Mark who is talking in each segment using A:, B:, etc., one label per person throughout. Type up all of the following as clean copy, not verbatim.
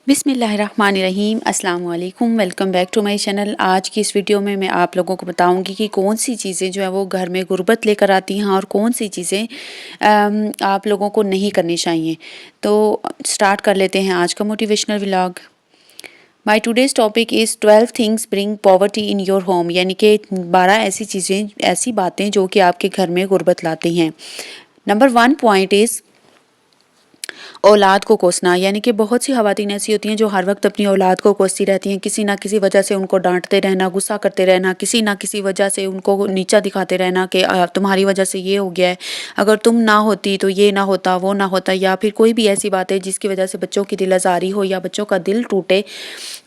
A: बिस्मिल्लाहिर्रहमानिर्रहीम। अस्सलाम वालेकुम। Welcome back to my channel. आज की इस वीडियो में मैं आप लोगों को बताऊंगी कि कौन सी चीज़ें जो है वो घर में गुर्बत लेकर आती हैं और कौन सी चीज़ें आप लोगों को नहीं करनी चाहिए। तो स्टार्ट कर लेते हैं आज का motivational vlog. My today's topic is 12 things bring poverty in your home, यानी कि 12 ऐसी चीज़ें, ऐसी बातें जो कि आपके घर में गुर्बत लाती हैं। नंबर 1 पॉइंट इज़ औलाद को कोसना, यानी कि बहुत सी ख़वातीन ऐसी होती हैं जो हर वक्त अपनी औलाद को कोसती रहती हैं, किसी ना किसी वजह से उनको डांटते रहना, गुस्सा करते रहना, किसी ना किसी वजह से उनको नीचा दिखाते रहना कि तुम्हारी वजह से ये हो गया है, अगर तुम ना होती तो ये ना होता, वो ना होता, या फिर कोई भी ऐसी बात है जिसकी वजह से बच्चों की दिल आज़ारी हो या बच्चों का दिल टूटे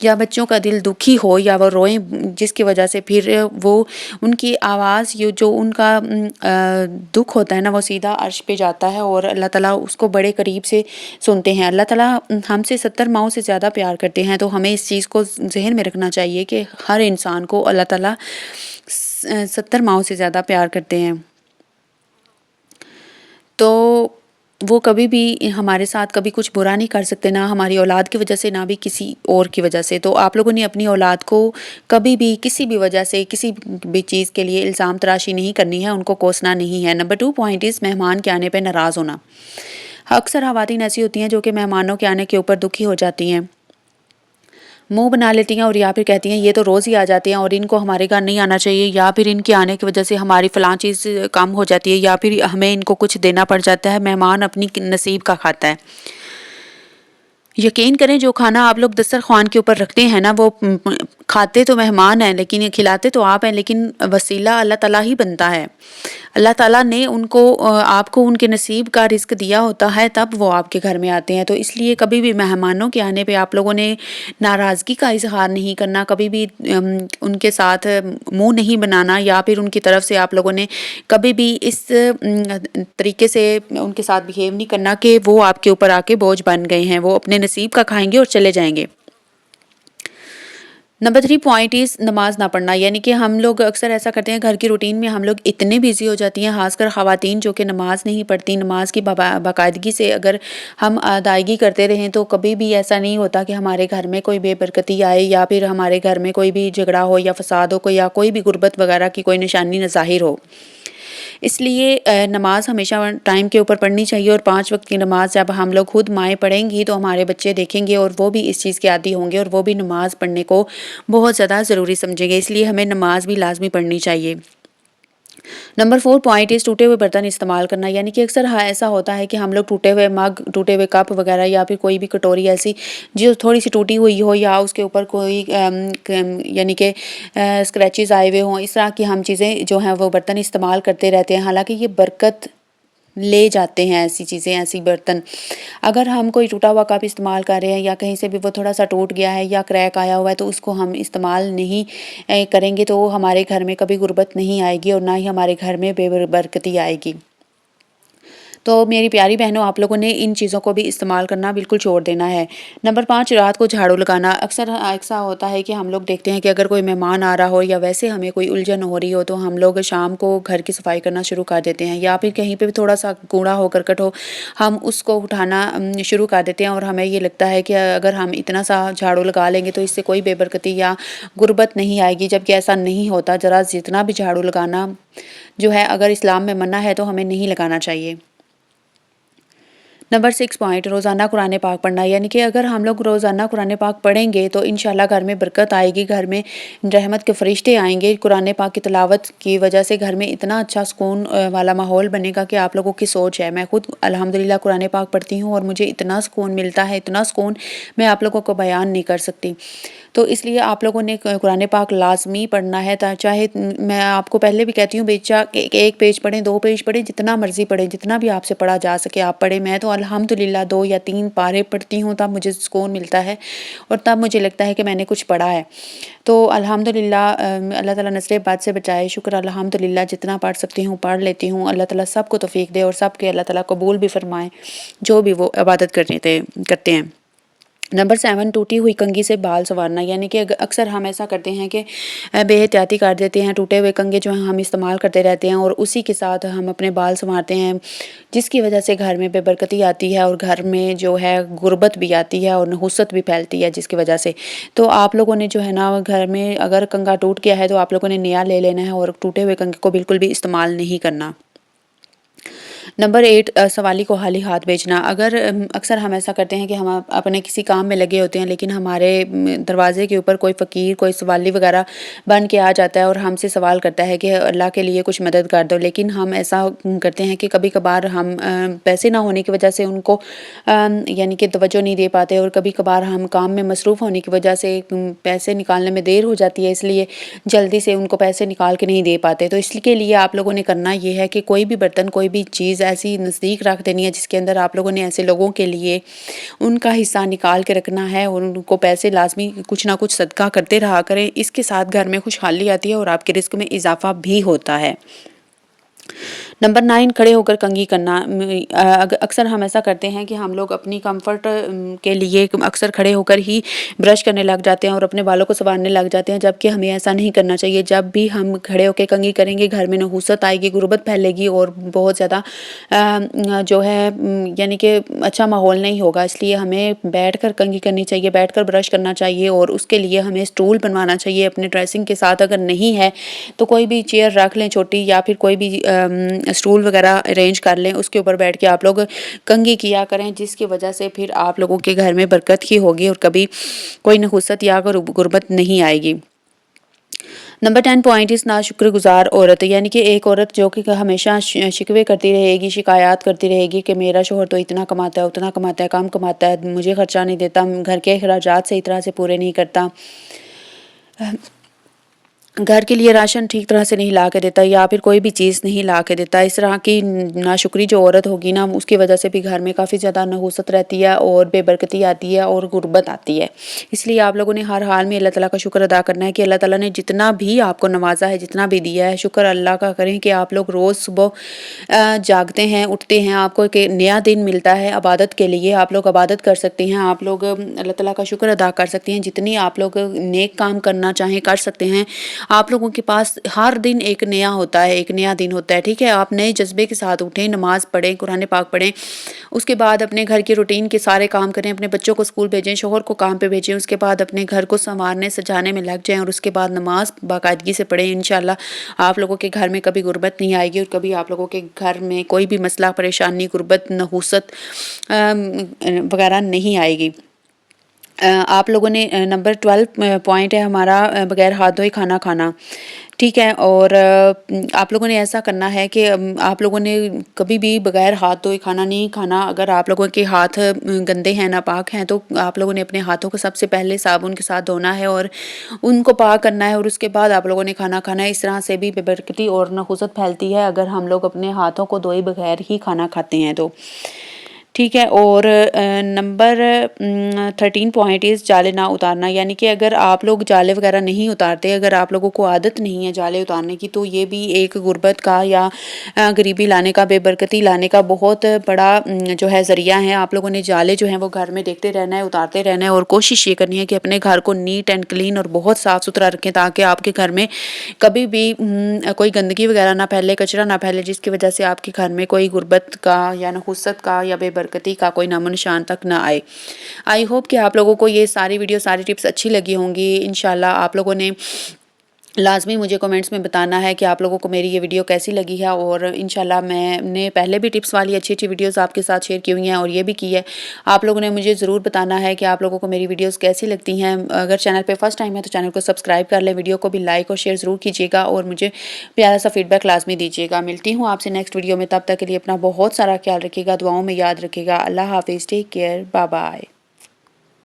A: या बच्चों का दिल दुखी हो या वो रोएं, जिसकी वजह से फिर वो उनकी आवाज़ ये जो उनका दुख होता है ना वो सीधा अर्श पे जाता है और अल्लाह ताला उसको बड़े करीब से सुनते हैं। अल्लाह ताला हमसे 70 माओं से ज़्यादा प्यार करते हैं, तो हमें इस चीज़ को ज़हन में रखना चाहिए कि हर इंसान को अल्लाह ताला 70 माओं से ज़्यादा प्यार करते हैं। तो वो कभी भी हमारे साथ कभी कुछ बुरा नहीं कर सकते, ना हमारी औलाद की वजह से, ना भी किसी और की वजह से। तो आप लोगों ने अपनी औलाद को कभी भी किसी भी वजह से किसी भी चीज़ के लिए इल्ज़ाम तराशी नहीं करनी है, उनको कोसना नहीं है। नंबर 2 पॉइंट इज़ मेहमान के आने पे नाराज़ होना। अक्सर ख़वातीन ऐसी होती हैं जो कि मेहमानों के आने के ऊपर दुखी हो जाती हैं, मुंह बना लेती हैं और या फिर कहती हैं ये तो रोज़ ही आ जाते हैं और इनको हमारे घर नहीं आना चाहिए, या फिर इनके आने की वजह से हमारी फ़लाँ चीज़ कम हो जाती है, या फिर हमें इनको कुछ देना पड़ जाता है। मेहमान अपनी नसीब का खाता है। यकीन करें, जो खाना आप लोग दस्तरख़्वान के ऊपर रखते हैं ना, वो खाते तो मेहमान हैं लेकिन खिलाते तो आप हैं, लेकिन वसीला अल्लाह ताला ही बनता है। अल्लाह ताला ने उनको आपको उनके नसीब का रिज़्क दिया होता है, तब वो आपके घर में आते हैं। तो इसलिए कभी भी मेहमानों के आने पे आप लोगों ने नाराज़गी का इज़हार नहीं करना, कभी भी उनके साथ मुँह नहीं बनाना, या फिर उनकी तरफ से आप लोगों ने कभी भी इस तरीके से उनके साथ बिहेव नहीं करना कि वो आपके ऊपर आके बोझ बन गए हैं, वो अपने नसीब का खाएँगे और चले जाएँगे। नंबर 3 पॉइंट इज़ नमाज़ ना पढ़ना, यानी कि हम लोग अक्सर ऐसा करते हैं, घर की रूटीन में हम लोग इतने बिज़ी हो जाती हैं, ख़ासकर ख़वातीन जो कि नमाज़ नहीं पढ़ती। नमाज की बाकायदगी से अगर हम अदायगी करते रहें तो कभी भी ऐसा नहीं होता कि हमारे घर में कोई बेबरकती आए या फिर हमारे घर में कोई भी झगड़ा हो या फ़साद हो, कोई या कोई भी गुर्बत वगैरह की कोई निशानी न ज़ाहिर हो। इसलिए नमाज़ हमेशा टाइम के ऊपर पढ़नी चाहिए, और 5 वक्त की नमाज़ जब हम लोग खुद माएँ पढ़ेंगी तो हमारे बच्चे देखेंगे और वो भी इस चीज़ के आदी होंगे और वो भी नमाज़ पढ़ने को बहुत ज़्यादा ज़रूरी समझेंगे। इसलिए हमें नमाज़ भी लाज़मी पढ़नी चाहिए। नंबर 4 पॉइंट इज़ टूटे हुए बर्तन इस्तेमाल करना, यानी कि अक्सर ऐसा होता है कि हम लोग टूटे हुए मग, टूटे हुए कप वगैरह या फिर कोई भी कटोरी ऐसी जो थोड़ी सी टूटी हुई हो या उसके ऊपर कोई यानी कि स्क्रैचेस आए हुए हों, इस तरह की हम चीज़ें जो हैं वो बर्तन इस्तेमाल करते रहते हैं। हालांकि ये बरकत ले जाते हैं ऐसी चीज़ें, ऐसी बर्तन। अगर हम कोई टूटा हुआ कप इस्तेमाल कर रहे हैं या कहीं से भी वो थोड़ा सा टूट गया है या क्रैक आया हुआ है, तो उसको हम इस्तेमाल नहीं करेंगे तो हमारे घर में कभी गुर्बत नहीं आएगी और ना ही हमारे घर में बेबरकती आएगी। तो मेरी प्यारी बहनों, आप लोगों ने इन चीज़ों को भी इस्तेमाल करना बिल्कुल छोड़ देना है। नंबर 5 रात को झाड़ू लगाना। अक्सर ऐसा होता है कि हम लोग देखते हैं कि अगर कोई मेहमान आ रहा हो या वैसे हमें कोई उलझन हो रही हो तो हम लोग शाम को घर की सफाई करना शुरू कर देते हैं, या फिर कहीं पे भी थोड़ा सा कूड़ा हो करकट हो, हम उसको उठाना शुरू कर देते हैं और हमें ये लगता है कि अगर हम इतना सा झाड़ू लगा लेंगे तो इससे कोई बेबरकती या गुर्बत नहीं आएगी, जबकि ऐसा नहीं होता। ज़रा जितना भी झाड़ू लगाना जो है, अगर इस्लाम में मना है तो हमें नहीं लगाना चाहिए। नंबर 6 पॉइंट रोज़ाना कुरान पाक पढ़ना, यानी कि अगर हम लोग रोज़ाना कुरान पाक पढ़ेंगे तो इंशाल्लाह घर में बरकत आएगी, घर में रहमत के फरिश्ते आएंगे। कुरान पाक की तिलावत की वजह से घर में इतना अच्छा सुकून वाला माहौल बनेगा कि आप लोगों की सोच है। मैं खुद अल्हम्दुलिल्लाह कुरान पाक पढ़ती हूँ और मुझे इतना सुकून मिलता है, इतना सुकून मैं आप लोगों को बयान नहीं कर सकती। तो इसलिए आप लोगों ने कुरान पाक लाज़मी पढ़ना है, चाहे मैं आपको पहले भी कहती हूँ, बेशक एक पेज पढ़ें, 2 पेज पढ़ें, जितना मर्ज़ी पढ़ें, जितना भी आपसे पढ़ा जा सके आप पढ़ें। मैं तो अल्हम्दुलिल्लाह 2 या 3 पारे पढ़ती हूँ, तब मुझे सुकून मिलता है और तब मुझे लगता है कि मैंने कुछ पढ़ा है। तो अल्हम्दुलिल्लाह अल्लाह ताला नस्ल बद से बचाए, शुक्र अल्हम्दुलिल्लाह, जितना पढ़ सकती हूँ पढ़ लेती हूँ। अल्लाह ताला सबको तौफ़ीक दे और सबके अल्लाह ताला कबूल भी फ़रमाए जो भी वो इबादत करते हैं। नंबर 7 टूटी हुई कंघी से बाल संवारना, यानी कि अक्सर हम ऐसा करते हैं कि बेहतियाती कर देते हैं, टूटे हुए कंघे जो हैं हम इस्तेमाल करते रहते हैं और उसी के साथ हम अपने बाल संवारते हैं, जिसकी वजह से घर में बेबरकती आती है और घर में जो है गुर्बत भी आती है और नहुसत भी फैलती है जिसकी वजह से। तो आप लोगों ने जो है ना, घर में अगर कंघा टूट गया है तो आप लोगों ने नया ले लेना है और टूटे हुए कंघे को बिल्कुल भी इस्तेमाल नहीं करना। नंबर 8 सवाली को खाली हाथ भेजना। अगर अक्सर हम ऐसा करते हैं कि हम अपने किसी काम में लगे होते हैं, लेकिन हमारे दरवाज़े के ऊपर कोई फ़कीर, कोई सवाली वगैरह बन के आ जाता है और हमसे सवाल करता है कि अल्लाह के लिए कुछ मदद कर दो। लेकिन हम ऐसा करते हैं कि कभी-कभार हम पैसे ना होने की वजह से उनको यानी कि तवज्जो नहीं दे पाते और कभी-कभार हम काम में मसरूफ़ होने की वजह से पैसे निकालने में देर हो जाती है, इसलिए जल्दी से उनको पैसे निकाल के नहीं दे पाते। तो इसके लिए आप लोगों ने करना ये है कि कोई भी बर्तन, कोई भी चीज़ ऐसी नज़दीक रख देनी है जिसके अंदर आप लोगों ने ऐसे लोगों के लिए उनका हिस्सा निकाल के रखना है और उनको पैसे लाज़मी कुछ ना कुछ सदका करते रहा करें। इसके साथ घर में खुशहाली आती है और आपके रिज़्क में इज़ाफ़ा भी होता है। नंबर 9 खड़े होकर कंघी करना। अक्सर हम ऐसा करते हैं कि हम लोग अपनी कंफर्ट के लिए अक्सर खड़े होकर ही ब्रश करने लग जाते हैं और अपने बालों को संवारने लग जाते हैं, जबकि हमें ऐसा नहीं करना चाहिए। जब भी हम खड़े होकर कंघी करेंगे घर में नहुसत आएगी, गुर्बत फैलेगी और बहुत ज़्यादा जो है यानी कि अच्छा माहौल नहीं होगा। इसलिए हमें बैठकर कंघी करनी चाहिए, बैठकर ब्रश करना चाहिए और उसके लिए हमें स्टूल बनवाना चाहिए अपने ड्रेसिंग के साथ। अगर नहीं है तो कोई भी चेयर रख लें छोटी, या फिर कोई भी स्टूल वगैरह अरेंज कर लें, उसके ऊपर बैठ के आप लोग कंघी किया करें, जिसकी वजह से फिर आप लोगों के घर में बरकत ही होगी और कभी कोई नहुसत या गुर्बत नहीं आएगी। नंबर 10 पॉइंट इस नाशुक्रगुजार औरत, यानी कि एक औरत जो कि हमेशा शिकवे करती रहेगी, शिकायत करती रहेगी कि मेरा शोहर तो इतना कमाता है, उतना कमाता है, कम कमाता है, मुझे खर्चा नहीं देता, घर के अखराजात सही तरह से पूरे नहीं करता, घर के लिए राशन ठीक तरह से नहीं ला के देता, या फिर कोई भी चीज़ नहीं ला के देता। इस तरह की नाशुक्री जो औरत होगी ना, उसकी वजह से भी घर में काफ़ी ज़्यादा नहुसत रहती है और बेबरकती आती है और गुर्बत आती है। इसलिए आप लोगों ने हर हाल में अल्लाह ताला का शुक्र अदा करना है कि अल्लाह ताला ने जितना भी आपको नवाजा है, जितना भी दिया है, शुक्र अल्लाह का करें कि आप लोग रोज़ सुबह जागते हैं, उठते हैं, आपको एक नया दिन मिलता है इबादत के लिए। आप लोग इबादत कर सकते हैं, आप लोग अल्लाह ताला का शुक्र अदा कर सकते हैं, जितनी आप लोग नेक काम करना चाहें कर सकते हैं। आप लोगों के पास हर दिन एक नया होता है, एक नया दिन होता है, ठीक है। आप नए जज्बे के साथ उठें, नमाज पढ़ें, कुरान पाक पढ़ें, उसके बाद अपने घर की रूटीन के सारे काम करें, अपने बच्चों को स्कूल भेजें, शोहर को काम पे भेजें, उसके बाद अपने घर को संवारने सजाने में लग जाएं और उसके बाद नमाज बाकायदगी से पढ़ें। इंशाल्लाह आप लोगों के घर में कभी गुर्बत नहीं आएगी और कभी आप लोगों के घर में कोई भी मसला, परेशानी, गुर्बत, नहुसत वगैरह नहीं आएगी। आप लोगों ने नंबर 12 पॉइंट है हमारा बगैर हाथ धोए खाना खाना, ठीक है। और आप लोगों ने ऐसा करना है कि आप लोगों ने कभी भी बगैर हाथ धोए खाना नहीं खाना। अगर आप लोगों के हाथ गंदे हैं, नापाक हैं, तो आप लोगों ने अपने हाथों को सबसे पहले साबुन के साथ धोना है और उनको पाक करना है और उसके बाद आप लोगों ने खाना खाना है। इस तरह से भी बेबरकती और नहुसत फैलती है अगर हम लोग अपने हाथों को धोए बगैर ही खाना खाते हैं तो, ठीक है। और नंबर 13 पॉइंट इज़ जाले ना उतारना, यानी कि अगर आप लोग जाले वगैरह नहीं उतारते, अगर आप लोगों को आदत नहीं है जाले उतारने की, तो ये भी एक गुर्बत का या गरीबी लाने का, बेबरकती लाने का बहुत बड़ा जो है ज़रिया है। आप लोगों ने जाले जो हैं वो घर में देखते रहना है, उतारते रहना है और कोशिश ये करनी है कि अपने घर को नीट एंड क्लीन और बहुत साफ़ सुथरा रखें, ताकि आपके घर में कभी भी कोई गंदगी वगैरह ना फैले, कचरा ना फैले, जिसकी वजह से आपके घर में कोई गुर्बत का या नहुसत का या बेबरकती का कोई नामो निशान तक ना आए। आई होप कि आप लोगों को ये सारी वीडियो, सारी टिप्स अच्छी लगी होंगी। इंशाल्लाह आप लोगों ने लाज़मी मुझे कमेंट्स में बताना है कि आप लोगों को मेरी ये वीडियो कैसी लगी है और इंशाल्लाह मैंने पहले भी टिप्स वाली अच्छी अच्छी वीडियोस आपके साथ शेयर की हुई हैं और ये भी की है। आप लोगों ने मुझे ज़रूर बताना है कि आप लोगों को मेरी वीडियोस कैसी लगती हैं। अगर चैनल पे फर्स्ट टाइम है तो चैनल को सब्सक्राइब कर लें, वीडियो को भी लाइक और शेयर ज़रूर कीजिएगा और मुझे प्यारा सा फीडबैक लाज़मी दीजिएगा। मिलती हूँ आपसे नेक्स्ट वीडियो में, तब तक के लिए अपना बहुत सारा ख्याल रखिएगा, दुआओं में याद रखिएगा। अल्लाह हाफिज़, टेक केयर, बाय बाय।